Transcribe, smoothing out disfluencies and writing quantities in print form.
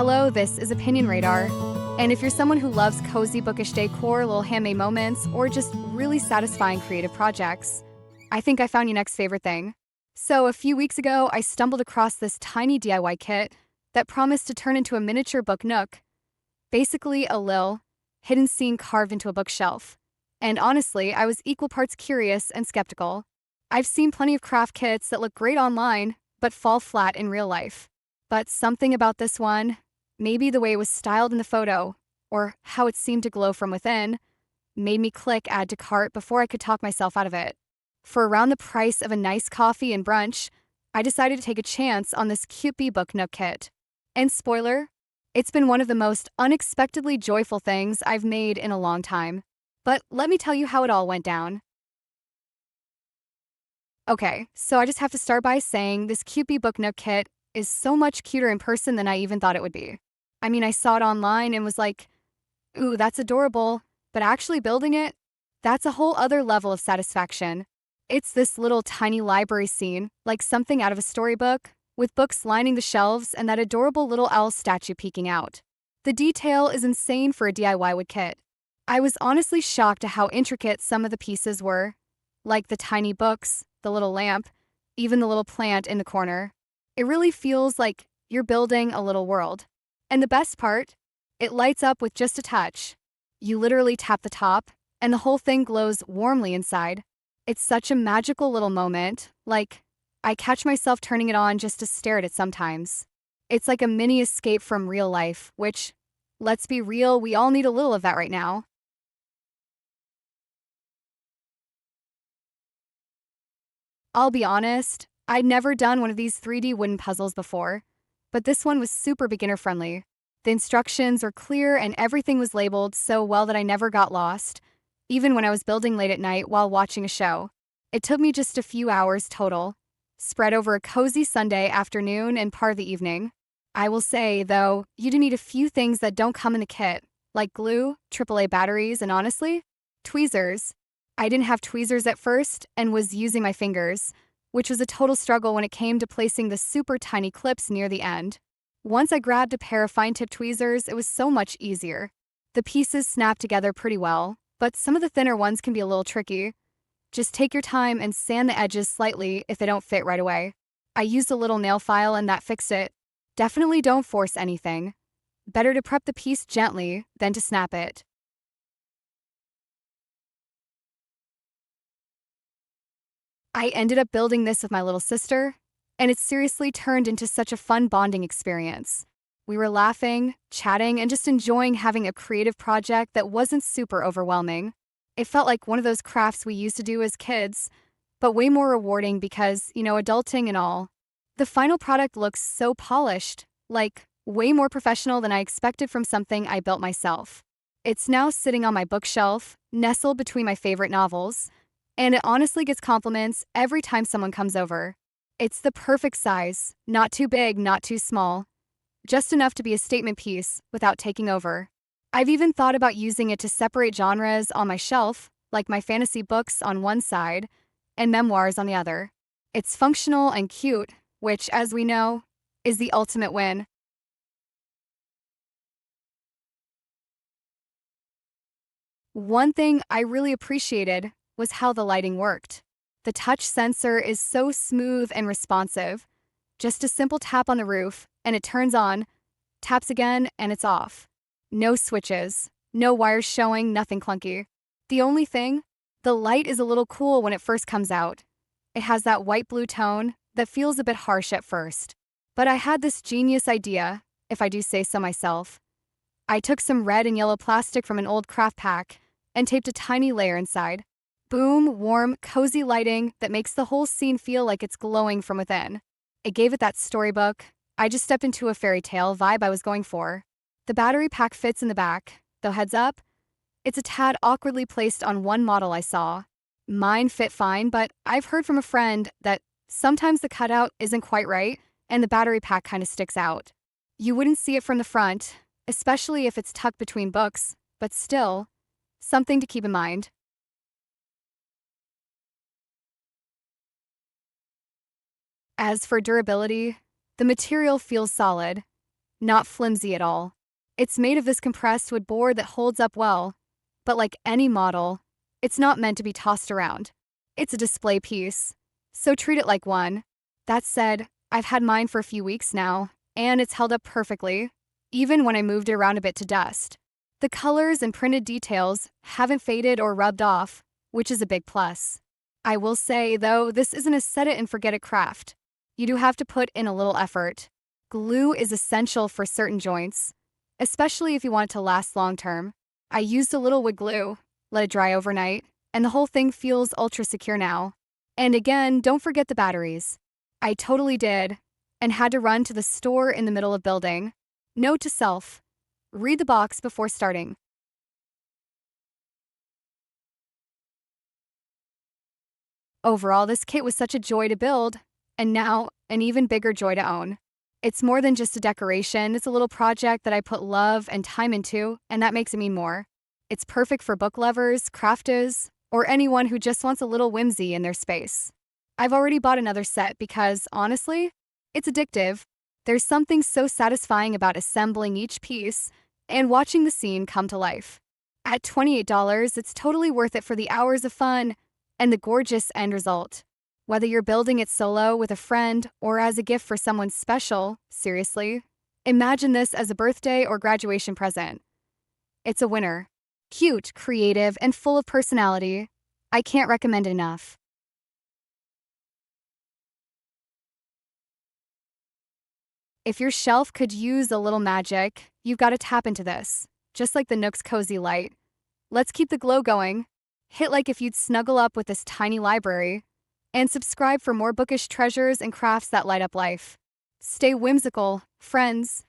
Hello, this is Opinion Radar. And if you're someone who loves cozy bookish decor, little handmade moments, or just really satisfying creative projects, I think I found your next favorite thing. So a few weeks ago, I stumbled across this tiny DIY kit that promised to turn into a miniature book nook. Basically a lil, hidden scene carved into a bookshelf. And honestly, I was equal parts curious and skeptical. I've seen plenty of craft kits that look great online, but fall flat in real life. But something about this one, maybe the way it was styled in the photo, or how it seemed to glow from within, made me click add to cart before I could talk myself out of it. For around the price of a nice coffee and brunch, I decided to take a chance on this CUTEBEE Book Nook Kit. And spoiler, it's been one of the most unexpectedly joyful things I've made in a long time. But let me tell you how it all went down. Okay, so I just have to start by saying this CUTEBEE Book Nook Kit is so much cuter in person than I even thought it would be. I mean, I saw it online and was like, ooh, that's adorable, but actually building it, that's a whole other level of satisfaction. It's this little tiny library scene, like something out of a storybook, with books lining the shelves and that adorable little owl statue peeking out. The detail is insane for a DIY wood kit. I was honestly shocked at how intricate some of the pieces were, like the tiny books, the little lamp, even the little plant in the corner. It really feels like you're building a little world. And the best part, it lights up with just a touch. You literally tap the top, and the whole thing glows warmly inside. It's such a magical little moment, like, I catch myself turning it on just to stare at it sometimes. It's like a mini escape from real life, which, let's be real, we all need a little of that right now. I'll be honest, I'd never done one of these 3D wooden puzzles before, but this one was super beginner friendly. The instructions were clear and everything was labeled so well that I never got lost, even when I was building late at night while watching a show. It took me just a few hours total, spread over a cozy Sunday afternoon and part of the evening. I will say, though, you do need a few things that don't come in the kit, like glue, AAA batteries, and honestly, tweezers. I didn't have tweezers at first and was using my fingers, which was a total struggle when it came to placing the super tiny clips near the end. Once I grabbed a pair of fine-tip tweezers, it was so much easier. The pieces snap together pretty well, but some of the thinner ones can be a little tricky. Just take your time and sand the edges slightly if they don't fit right away. I used a little nail file and that fixed it. Definitely don't force anything. Better to prep the piece gently than to snap it. I ended up building this with my little sister, and it seriously turned into such a fun bonding experience. We were laughing, chatting, and just enjoying having a creative project that wasn't super overwhelming. It felt like one of those crafts we used to do as kids, but way more rewarding because, adulting and all. The final product looks so polished, like way more professional than I expected from something I built myself. It's now sitting on my bookshelf, nestled between my favorite novels, and it honestly gets compliments every time someone comes over. It's the perfect size, not too big, not too small, just enough to be a statement piece without taking over. I've even thought about using it to separate genres on my shelf, like my fantasy books on one side and memoirs on the other. It's functional and cute, which, as we know, is the ultimate win. One thing I really appreciated was how the lighting worked. The touch sensor is so smooth and responsive. Just a simple tap on the roof, and it turns on, taps again, and it's off. No switches, no wires showing, nothing clunky. The only thing, the light is a little cool when it first comes out. It has that white-blue tone that feels a bit harsh at first. But I had this genius idea, if I do say so myself. I took some red and yellow plastic from an old craft pack and taped a tiny layer inside. Boom, warm, cozy lighting that makes the whole scene feel like it's glowing from within. It gave it that storybook, I just stepped into a fairy tale vibe I was going for. The battery pack fits in the back, though heads up, it's a tad awkwardly placed on one model I saw. Mine fit fine, but I've heard from a friend that sometimes the cutout isn't quite right and the battery pack kind of sticks out. You wouldn't see it from the front, especially if it's tucked between books, but still, something to keep in mind. As for durability, the material feels solid. not flimsy at all. It's made of this compressed wood board that holds up well, but like any model, it's not meant to be tossed around. It's a display piece, so treat it like one. That said, I've had mine for a few weeks now, and it's held up perfectly, even when I moved it around a bit to dust. The colors and printed details haven't faded or rubbed off, which is a big plus. I will say, though, this isn't a set-it-and-forget-it craft. You do have to put in a little effort. Glue is essential for certain joints, especially if you want it to last long-term. I used a little wood glue, let it dry overnight, and the whole thing feels ultra-secure now. And again, don't forget the batteries. I totally did, and had to run to the store in the middle of building. Note to self: read the box before starting. Overall, this kit was such a joy to build, and now an even bigger joy to own. It's more than just a decoration, it's a little project that I put love and time into, and that makes it mean more. It's perfect for book lovers, crafters, or anyone who just wants a little whimsy in their space. I've already bought another set because, honestly, it's addictive. There's something so satisfying about assembling each piece and watching the scene come to life. At $28, it's totally worth it for the hours of fun and the gorgeous end result. Whether you're building it solo with a friend or as a gift for someone special, seriously, imagine this as a birthday or graduation present. It's a winner. Cute, creative, and full of personality. I can't recommend it enough. If your shelf could use a little magic, you've got to tap into this. Just like the Nook's cozy light. Let's keep the glow going. Hit like if you'd snuggle up with this tiny library. And subscribe for more bookish treasures and crafts that light up life. Stay whimsical, friends.